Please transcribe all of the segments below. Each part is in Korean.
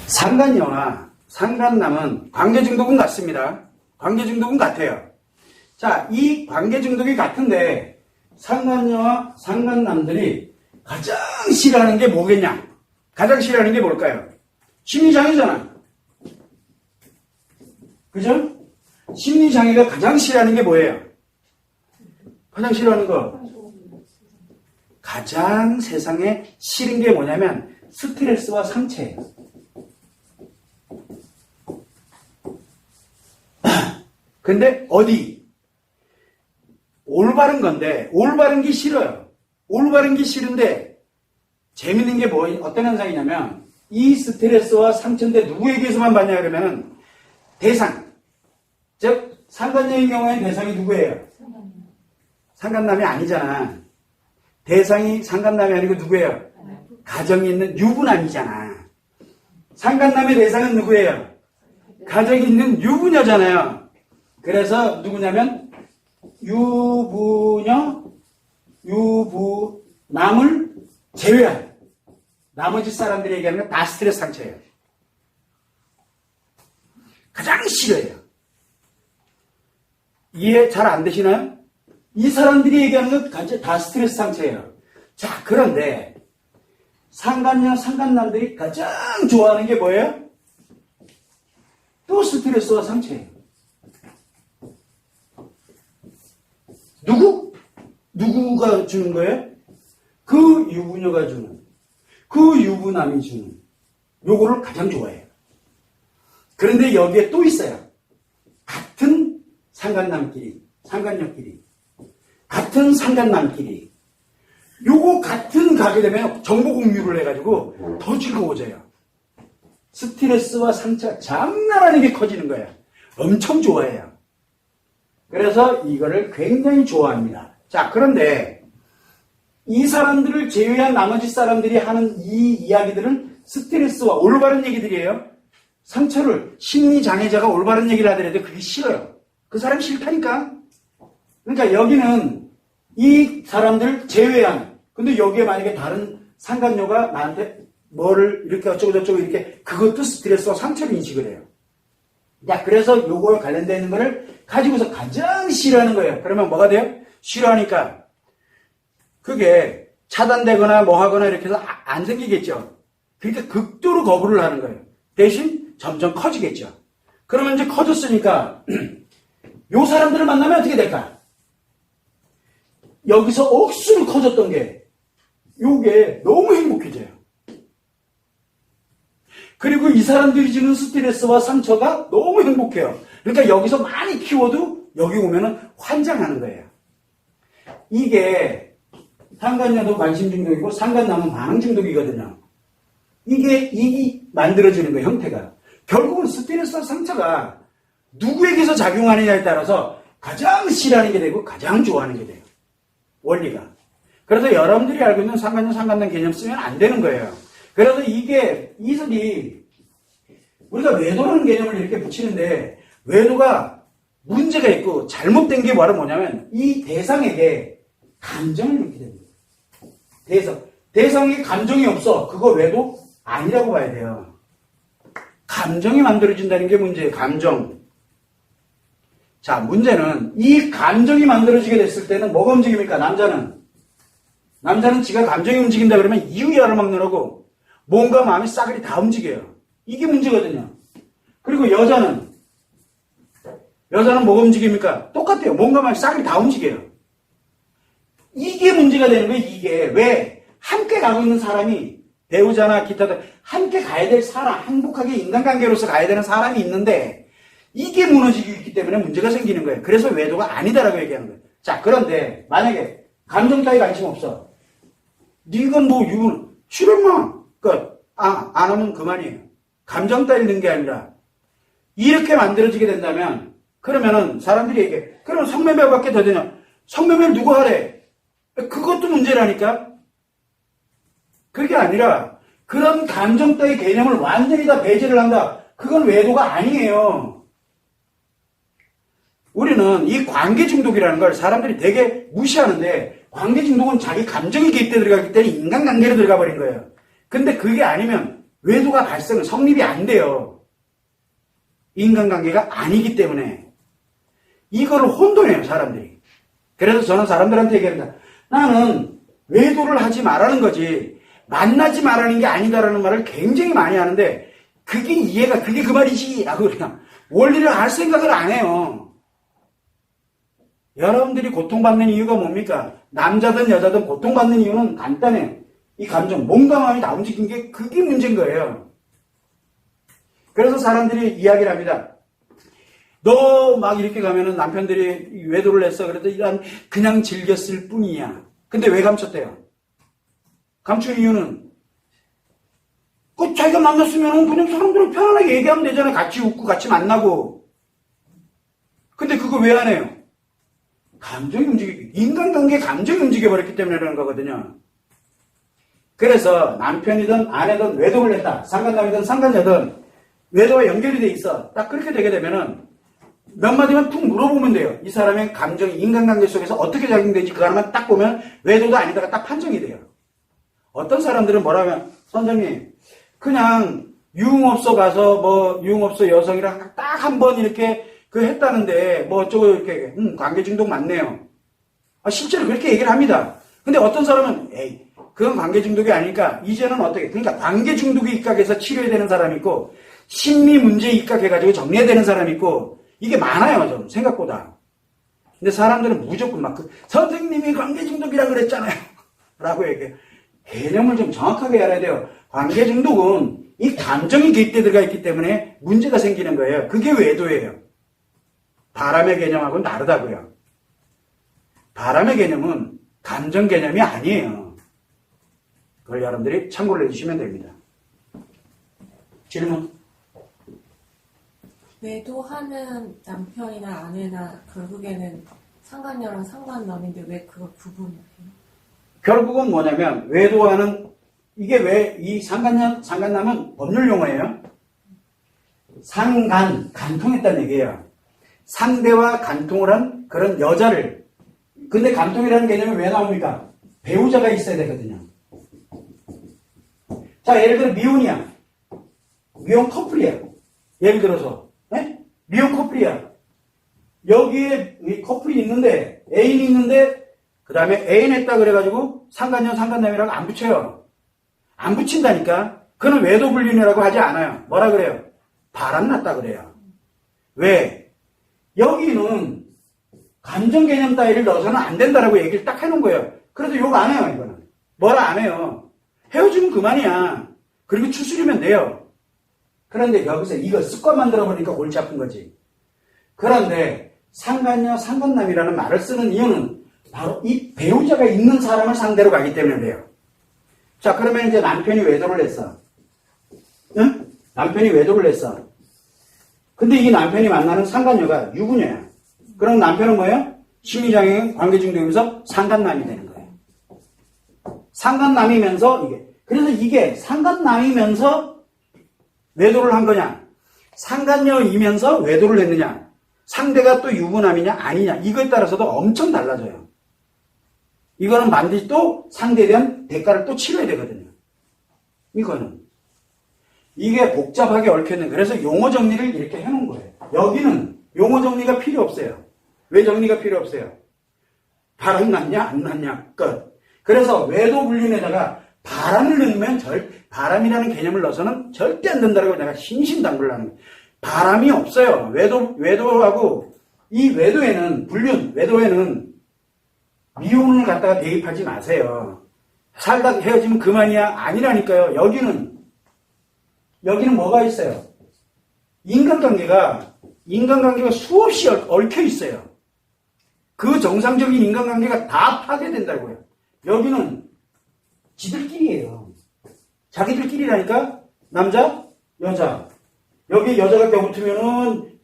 상간녀와 상간남은 관계 중독은 같습니다. 관계 중독은 같아요. 자, 이 관계 중독이 같은데 상간녀와 상간남들이 가장 싫어하는 게 뭐겠냐? 가장 싫어하는 게 뭘까요? 심리장애잖아. 그죠? 심리장애가 가장 싫어하는 게 뭐예요? 가장 싫어하는 거. 가장 세상에 싫은 게 뭐냐면 스트레스와 상처예요. 근데 어디? 올바른 건데 올바른 게 싫어요. 올바른 게 싫은데 재밌는 게 어떤 현상이냐면 이 스트레스와 상처인데 누구에게서만 받냐 그러면 대상. 즉 상간녀의 경우에는 대상이 누구예요? 상간남이 아니잖아. 대상이 상간남이 아니고 누구예요? 가정이 있는 유부남이잖아. 상간남의 대상은 누구예요? 가정이 있는 유부녀잖아요. 그래서 누구냐면 유부남을 제외한 나머지 사람들이 얘기하는 건 다 스트레스 상처예요. 가장 싫어요. 이해 잘 안 되시나요? 이 사람들이 얘기하는 건 다 스트레스 상처예요. 자, 그런데 상간녀, 상간남들이 가장 좋아하는 게 뭐예요? 또 스트레스와 상처예요. 누구가 주는 거예요? 그 유부녀가 주는, 그 유부남이 주는 요거를 가장 좋아해요. 그런데 여기에 또 있어요. 같은 상간남끼리, 상간녀끼리, 같은 상간남끼리 요거 같은 가게 되면 정보 공유를 해가지고 더 즐거워져요. 스트레스와 상처 장난 아니게 커지는 거예요. 엄청 좋아해요. 그래서 이거를 굉장히 좋아합니다. 자, 그런데 이 사람들을 제외한 나머지 사람들이 하는 이 이야기들은 스트레스와 올바른 얘기들이에요. 상처를 심리장애자가 올바른 얘기를 하더라도 그게 싫어요. 그 사람이 싫다니까. 그러니까 여기는 이 사람들을 제외한, 근데 여기에 만약에 다른 상간녀가 나한테 뭐를 이렇게 어쩌고저쩌고 이렇게, 그것도 스트레스와 상처를 인식을 해요. 자, 그래서 요거에 관련되어 있는 거를 가지고서 가장 싫어하는 거예요. 그러면 뭐가 돼요? 싫어하니까 그게 차단되거나 뭐 하거나 이렇게 해서 안 생기겠죠. 그러니까 극도로 거부를 하는 거예요. 대신 점점 커지겠죠. 그러면 이제 커졌으니까 요 사람들을 만나면 어떻게 될까? 여기서 억수로 커졌던 게 요게 너무 행복해져요. 그리고 이 사람들이 주는 스트레스와 상처가 너무 행복해요. 그러니까 여기서 많이 키워도 여기 오면은 환장하는 거예요. 이게 상간녀도 관심 중독이고 상간남은 반응 중독이거든요. 이게 만들어지는 거예요, 형태가. 결국은 스트레스와 상처가 누구에게서 작용하느냐에 따라서 가장 싫어하는 게 되고 가장 좋아하는 게 돼요. 원리가. 그래서 여러분들이 알고 있는 상간녀, 상간남 개념 쓰면 안 되는 거예요. 그래서 이들이 우리가 외도라는 개념을 이렇게 붙이는데 외도가 문제가 있고 잘못된 게 바로 뭐냐면 이 대상에게 감정을 느끼게 됩니다. 대상에게 감정이 없어. 그거 외도 아니라고 봐야 돼요. 감정이 만들어진다는 게 문제예요. 감정. 자, 문제는 이 감정이 만들어지게 됐을 때는 뭐가 움직입니까? 남자는 지가 감정이 움직인다 그러면 이유 열어막느라고 몸과 마음이 싸그리 다 움직여요. 이게 문제거든요. 그리고 여자는 뭐가 움직입니까? 똑같아요. 몸과 마음이 싸그리 다 움직여요. 이게 문제가 되는 거예요. 이게 왜 함께 가고 있는 사람이 배우자나 기타도 함께 가야 될 사람, 행복하게 인간관계로서 가야 되는 사람이 있는데 이게 무너지고 있기 때문에 문제가 생기는 거예요. 그래서 외도가 아니다라고 얘기하는 거예요. 자, 그런데 만약에 감정 따위 관심 없어. 네가 뭐 유부는 싫으면 안 하면 그만이에요. 감정 따위 있는 게 아니라 이렇게 만들어지게 된다면 그러면은 사람들이 얘기해. 그럼 성매매밖에 더 되냐? 성매매를 누가 하래? 그것도 문제라니까. 그게 아니라 그런 감정 따위 개념을 완전히 다 배제를 한다. 그건 외도가 아니에요. 우리는 이 관계 중독이라는 걸 사람들이 되게 무시하는데 관계 중독은 자기 감정이 개입돼 들어가기 때문에 인간관계로 들어가 버린 거예요. 근데 그게 아니면 외도가 성립이 안 돼요. 인간관계가 아니기 때문에. 이거를 혼돈해요, 사람들이. 그래서 저는 사람들한테 얘기합니다. 나는 외도를 하지 말라는 거지, 만나지 말라는 게 아니다라는 말을 굉장히 많이 하는데, 그게 그 말이지. 라고 그냥 원리를 알 생각을 안 해요. 여러분들이 고통받는 이유가 뭡니까? 남자든 여자든 고통받는 이유는 간단해요. 이 감정, 몸과 마음이 다 움직인 게 그게 문제인 거예요. 그래서 사람들이 이야기를 합니다. 너 막 이렇게 가면은 남편들이 외도를 했어. 그래도 이런 그냥 즐겼을 뿐이야. 근데 왜 감췄대요? 감춘 이유는 자기가 만났으면 그냥 사람들은 편안하게 얘기하면 되잖아요. 같이 웃고 같이 만나고. 근데 그거 왜 안 해요? 인간관계 감정이 움직여버렸기 때문에 그러는 거거든요. 그래서 남편이든 아내든 외도를 했다. 상간남이든 상간녀든 외도와 연결이 돼 있어. 딱 그렇게 되게 되면은 몇 마디만 툭 물어보면 돼요. 이 사람의 감정이 인간관계 속에서 어떻게 작용되는지 그거 하나만 딱 보면 외도도 아니다가 딱 판정이 돼요. 어떤 사람들은 뭐라면, 선생님, 그냥 유흥업소 가서 유흥업소 여성이랑 딱 한 번 이렇게 했다는데 어쩌고 이렇게 관계 중독 맞네요. 실제로 그렇게 얘기를 합니다. 근데 어떤 사람은 그건 관계 중독이 아니니까 이제는 어떻게, 그러니까 관계 중독에 입각해서 치료해야 되는 사람이 있고 심리 문제에 입각해가지고 정리해야 되는 사람이 있고 이게 많아요, 좀 생각보다. 근데 사람들은 무조건 선생님이 관계 중독이라 그랬잖아요. 라고 얘기해요. 개념을 좀 정확하게 알아야 돼요. 관계 중독은 이 감정이 개입돼 들어가 있기 때문에 문제가 생기는 거예요. 그게 외도예요. 바람의 개념하고는 다르다고요. 바람의 개념은 감정 개념이 아니에요. 그걸 여러분들이 참고를 해주시면 됩니다. 질문? 외도하는 남편이나 아내나 결국에는 상간녀랑 상간남인데 왜 그걸 구분해요? 결국은 뭐냐면 외도하는, 이게 왜 이 상간남은 법률 용어예요. 간통했다는 얘기예요. 상대와 간통을 한 그런 여자를. 근데 간통이라는 개념이 왜 나옵니까? 배우자가 있어야 되거든요. 자, 예를 들어 미혼이야. 미혼 커플이야. 예를 들어서 미혼 커플이야. 여기에 이 커플이 있는데, 애인이 있는데 그 다음에 애인 했다 그래가지고 상간녀 상간남이라고 안 붙여요. 안 붙인다니까. 그는 외도 불륜이라고 하지 않아요. 뭐라 그래요? 바람났다 그래요. 왜? 여기는 감정 개념 따위를 넣어서는 안 된다라고 얘기를 딱 해놓은 거예요. 그래도 욕 안 해요, 이거는. 뭐라 안 해요. 헤어지면 그만이야. 그리고 추스리면 돼요. 그런데 여기서 이거 습관 만들어버리니까 골치 아픈 거지. 그런데 상간녀, 상간남이라는 말을 쓰는 이유는 바로 이 배우자가 있는 사람을 상대로 가기 때문에 그래요. 자, 그러면 이제 남편이 외도를 했어. 응? 남편이 외도를 했어. 근데 이 남편이 만나는 상간녀가 유부녀야. 그럼 남편은 뭐예요? 심리장애 관계중독이면서 상간남이 되는 거예요. 상간남이면서 그래서 이게 상간남이면서 외도를 한 거냐? 상간녀이면서 외도를 했느냐? 상대가 또 유부남이냐 아니냐? 이거에 따라서도 엄청 달라져요. 이거는 반드시 또 상대에 대한 대가를 또 치러야 되거든요. 이거는. 이게 복잡하게 얽혀있는, 그래서 용어 정리를 이렇게 해놓은 거예요. 여기는 용어 정리가 필요 없어요. 왜 정리가 필요 없어요? 바람 났냐 안 났냐 끝. 그래서 외도 불륜에다가 바람을 넣으면 바람이라는 개념을 넣어서는 절대 안 된다고 내가 신신당부를 하는 거예요. 바람이 없어요. 외도하고 이 외도에는 외도에는 미혼을 갖다가 대입하지 마세요. 살다 헤어지면 그만이야 아니라니까요. 여기는 뭐가 있어요? 인간관계가 수없이 얽혀 있어요. 그 정상적인 인간관계가 다 파괴된다고요. 여기는 지들끼리예요. 자기들끼리라니까. 남자, 여자. 여기 여자가 껴붙으면은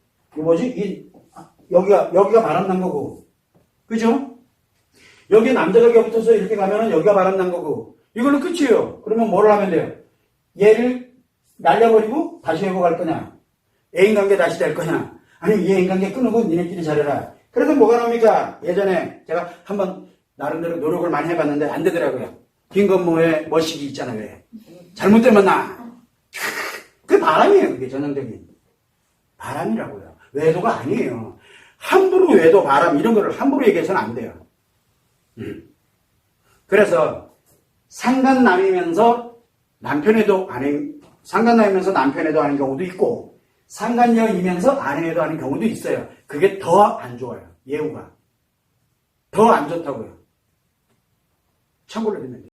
여기가 바람난 거고, 그죠? 여기 남자가 껴붙어서 이렇게 가면은 여기가 바람난 거고, 이걸로 끝이에요. 그러면 뭐를 하면 돼요? 얘를 날려버리고 다시 회복할 거냐? 애인관계 다시 될 거냐? 아니면 이 애인관계 끊고 니네끼리 잘해라. 그래서 뭐가 나옵니까? 예전에 제가 한번 나름대로 노력을 많이 해봤는데 안 되더라고요. 김건모의 머시기 있잖아요. 왜? 잘못된 만나. 그게 전형적인 바람이라고요. 외도가 아니에요. 함부로 외도, 바람 이런 거를 함부로 얘기해서는 안 돼요. 그래서 상간남이면서 남편에도 상간남이면서 남편에도 하는 경우도 있고 상간녀이면서 아내에도 하는 경우도 있어요. 그게 더 안 좋아요. 예우가 더 안 좋다고요. 참고로 듣는